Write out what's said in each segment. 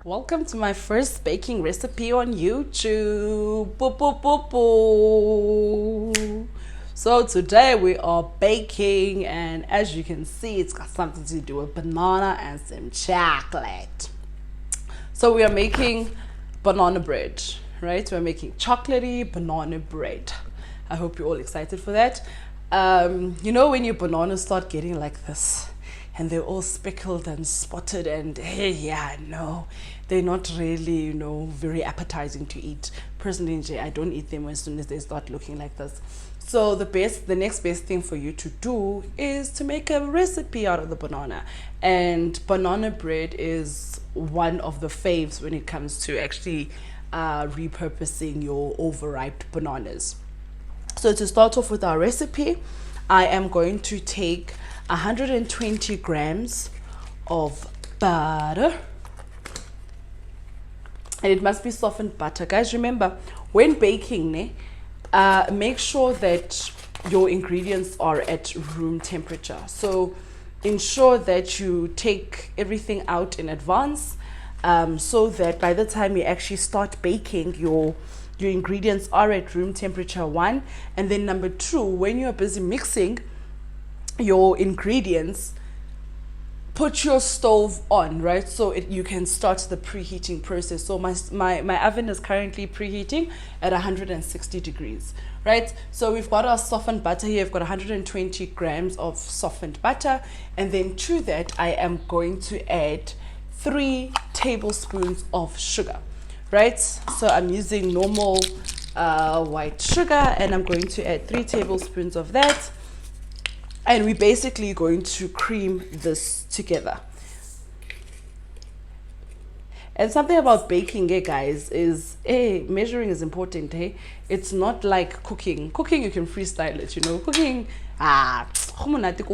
Welcome to my first baking recipe on YouTube. Boo, boo, boo, boo. So today we are baking, and as you can see, it's got something to do with banana and some chocolate. So we are making banana bread, right? We're making chocolatey banana bread. I hope you're all excited for that. You know when your bananas start getting like this and they're all speckled and spotted and hey, yeah, no, they're not really, very appetizing to eat. Personally, I don't eat them as soon as they start looking like this. So the next best thing for you to do is to make a recipe out of the banana. And banana bread is one of the faves when it comes to actually repurposing your overripe bananas. So to start off with our recipe, I am going to take 120 grams of butter. And it must be softened butter. Guys, remember, when baking, make sure that your ingredients are at room temperature. So ensure that you take everything out in advance, so that by the time you actually start baking, your ingredients are at room temperature, one. And then number two, when you're busy mixing your ingredients, put your stove on, right? So you can start the preheating process. So my oven is currently preheating at 160 degrees, right? So we've got our softened butter here. I've got 120 grams of softened butter. And then to that, I am going to add 3 tablespoons of sugar, right? So I'm using normal white sugar, and I'm going to add 3 tablespoons of that. And we're basically going to cream this together. And something about baking, guys, is measuring is important. It's not like cooking. Cooking, you can freestyle it, Cooking,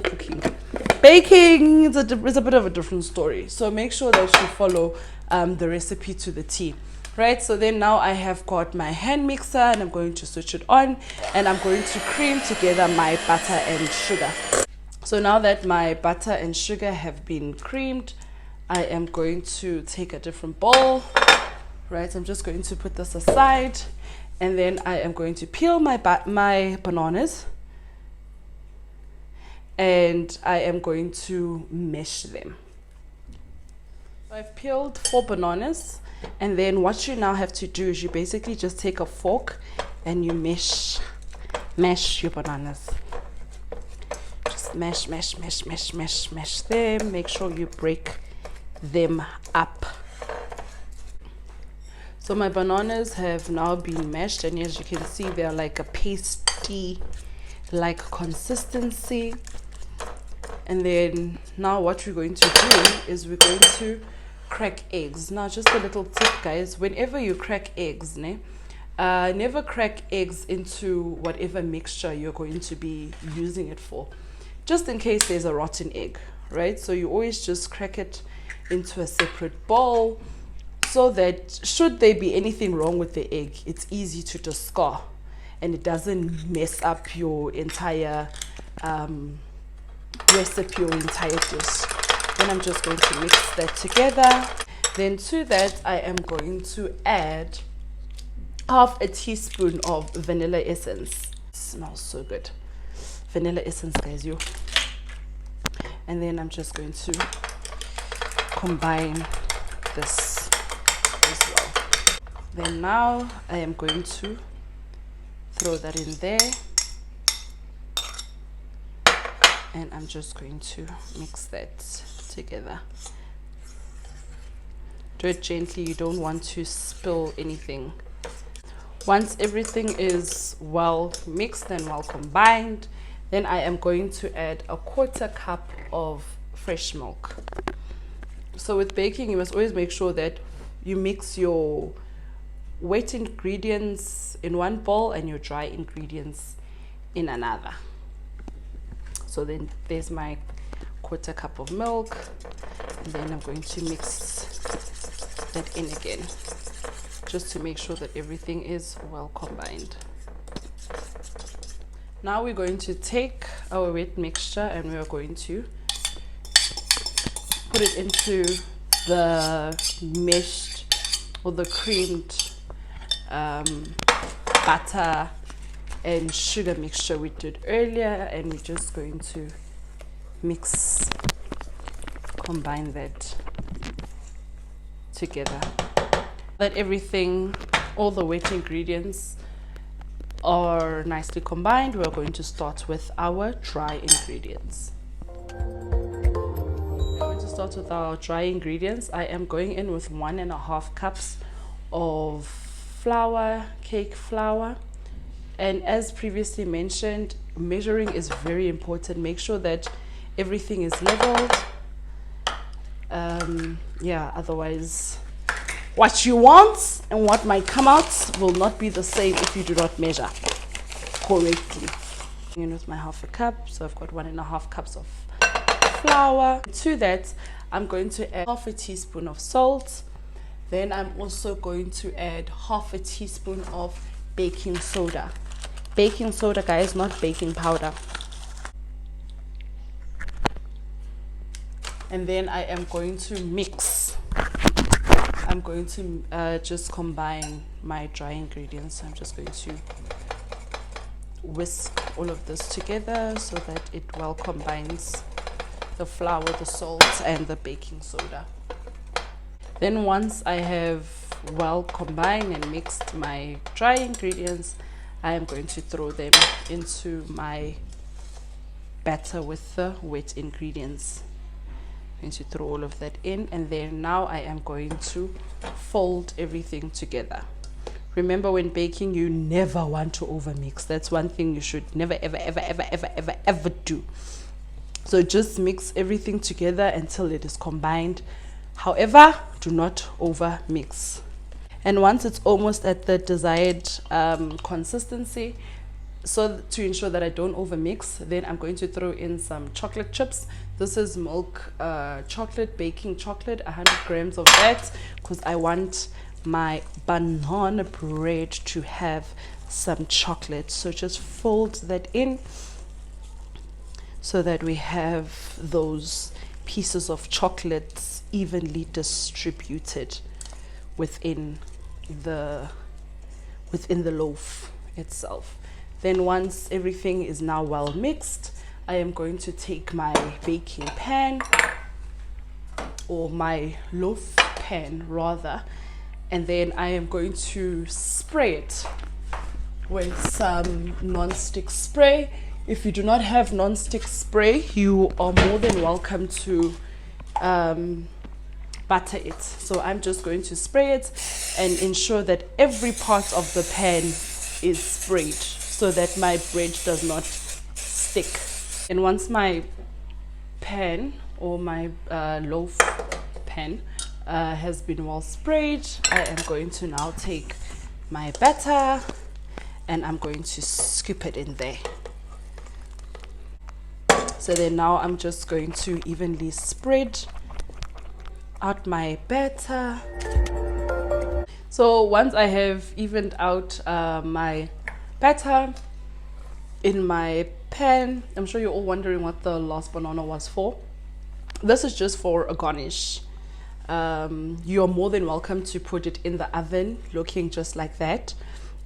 cooking. Baking is a bit of a different story. So make sure that you follow the recipe to the T. Right, so then now I have got my hand mixer, and I'm going to switch it on, and I'm going to cream together my butter and sugar. So now that my butter and sugar have been creamed, I am going to take a different bowl. Right, I'm just going to put this aside, and then I am going to peel my bananas, and I am going to mash them. So I've peeled 4 bananas. And then what you now have to do is you basically just take a fork and you mash your bananas. Just mash them. Make sure you break them up. So my bananas have now been mashed, and as you can see, they're like a pasty-like consistency. And then now what we're going to do is we're going to crack eggs. Now just a little tip, guys, whenever you crack eggs, never crack eggs into whatever mixture you're going to be using it for, just in case there's a rotten egg, right? So you always just crack it into a separate bowl, so that should there be anything wrong with the egg, it's easy to discard and it doesn't mess up your entire recipe or entire dish. Then I'm just going to mix that together. Then to that, I am going to add half a teaspoon of vanilla essence. It smells so good. Vanilla essence, guys, And then I'm just going to combine this as well. Then now I am going to throw that in there. And I'm just going to mix that together. Do it gently, you don't want to spill anything. Once everything is well mixed and well combined, then I am going to add a 1/4 cup of fresh milk. So with baking, you must always make sure that you mix your wet ingredients in one bowl and your dry ingredients in another. So then there's my 1/4 cup of milk, and then I'm going to mix that in again, just to make sure that everything is well combined. Now we're going to take our wet mixture and we are going to put it into the meshed or the creamed butter and sugar mixture we did earlier, and we're just going to combine that together. Let everything, all the wet ingredients are nicely combined. We're going to start with our dry ingredients. We're going to start with our dry ingredients. I am going in with 1.5 cups of flour, cake flour. And as previously mentioned, measuring is very important. Make sure that everything is leveled. Yeah, otherwise what you want and what might come out will not be the same if you do not measure correctly. In with my 1/2 cup, so I've got 1.5 cups of flour. To that, I'm going to add 1/2 teaspoon of salt. Then I'm also going to add 1/2 teaspoon of baking soda. Baking soda, guys, not baking powder. And then I am going to mix. I'm going to just combine my dry ingredients. I'm just going to whisk all of this together so that it well combines the flour, the salt, and the baking soda. Then once I have well combined and mixed my dry ingredients, I am going to throw them into my batter with the wet ingredients. I'm going to throw all of that in, and then now I am going to fold everything together. Remember, when baking, you never want to overmix. That's one thing you should never ever do. So just mix everything together until it is combined. However, do not overmix. And once it's almost at the desired consistency, so to ensure that I don't overmix, then I'm going to throw in some chocolate chips. This is milk chocolate, baking chocolate, 100 grams of that, because I want my banana bread to have some chocolate. So just fold that in so that we have those pieces of chocolate evenly distributed within the loaf itself. Then once everything is now well mixed, I am going to take my baking pan, or my loaf pan rather, and then I am going to spray it with some non-stick spray. If you do not have non-stick spray, you are more than welcome to butter it. So I'm just going to spray it and ensure that every part of the pan is sprayed so that my bread does not stick. And once my pan, or my loaf pan, has been well sprayed, I am going to now take my batter and I'm going to scoop it in there. So then now I'm just going to evenly spread out my batter. So once I have evened out my batter in my pan, I'm sure you're all wondering what the last banana was for. This is just for a garnish. You're more than welcome to put it in the oven looking just like that.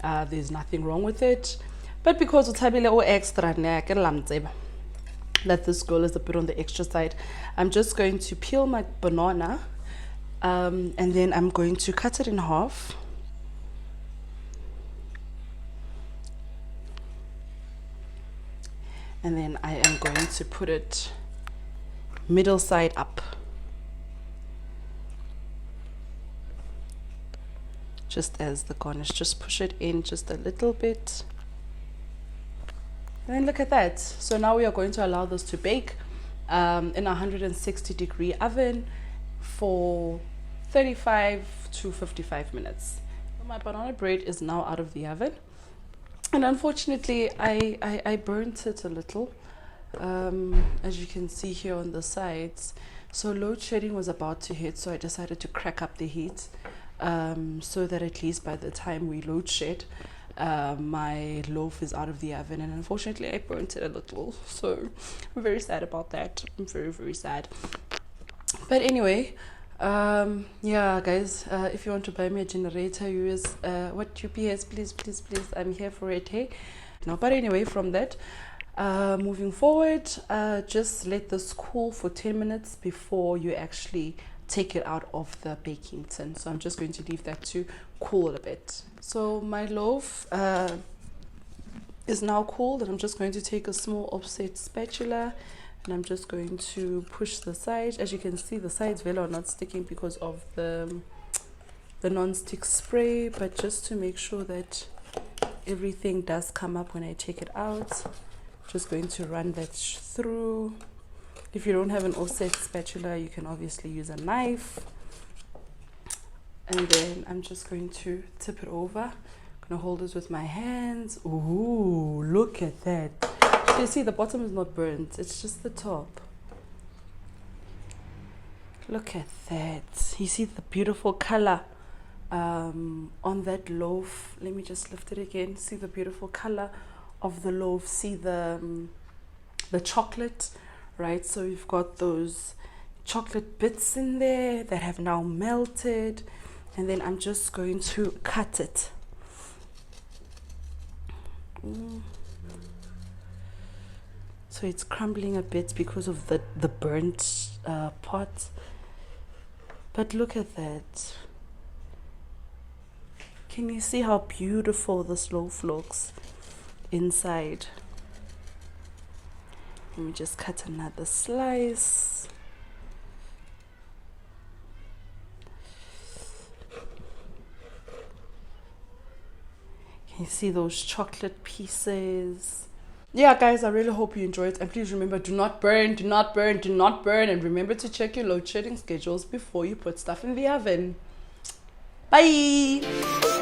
There's nothing wrong with it, but because it's a little extra that this girl is a bit on the extra side, I'm just going to peel my banana and then I'm going to cut it in half. And then I am going to put it middle side up, just as the garnish. Just push it in just a little bit. And then look at that. So now we are going to allow this to bake in a 160-degree oven for 35 to 55 minutes. So my banana bread is now out of the oven. And unfortunately, I burnt it a little, as you can see here on the sides. So load shedding was about to hit, so I decided to crack up the heat so that at least by the time we load shed, my loaf is out of the oven. And unfortunately, I burnt it a little, so I'm very sad about that. I'm very, very sad. But anyway, Yeah, guys, if you want to buy me a generator, use what UPS, please, I'm here for it. Hey, no, but anyway, from that, moving forward, just let this cool for 10 minutes before you actually take it out of the baking tin. So I'm just going to leave that to cool a bit. So my loaf is now cooled, and I'm just going to take a small offset spatula, and I'm just going to push the side. As you can see, the sides really are not sticking because of the non-stick spray, but just to make sure that everything does come up when I take it out, just going to run that through. If you don't have an offset spatula, you can obviously use a knife. And then I'm just going to tip it over. I'm gonna hold this with my hands. Ooh, look at that. You see, the bottom is not burnt, it's just the top. Look at that. You see the beautiful color on that loaf. Let me just lift it again. See the beautiful color of the loaf. See the chocolate, right? So you've got those chocolate bits in there that have now melted, and then I'm just going to cut it. So it's crumbling a bit because of the burnt pot, but look at that. Can you see how beautiful this loaf looks inside? Let me just cut another slice. Can you see those chocolate pieces? Yeah, guys, I really hope you enjoyed, and please remember, do not burn, do not burn, do not burn, and remember to check your load shedding schedules before you put stuff in the oven. Bye.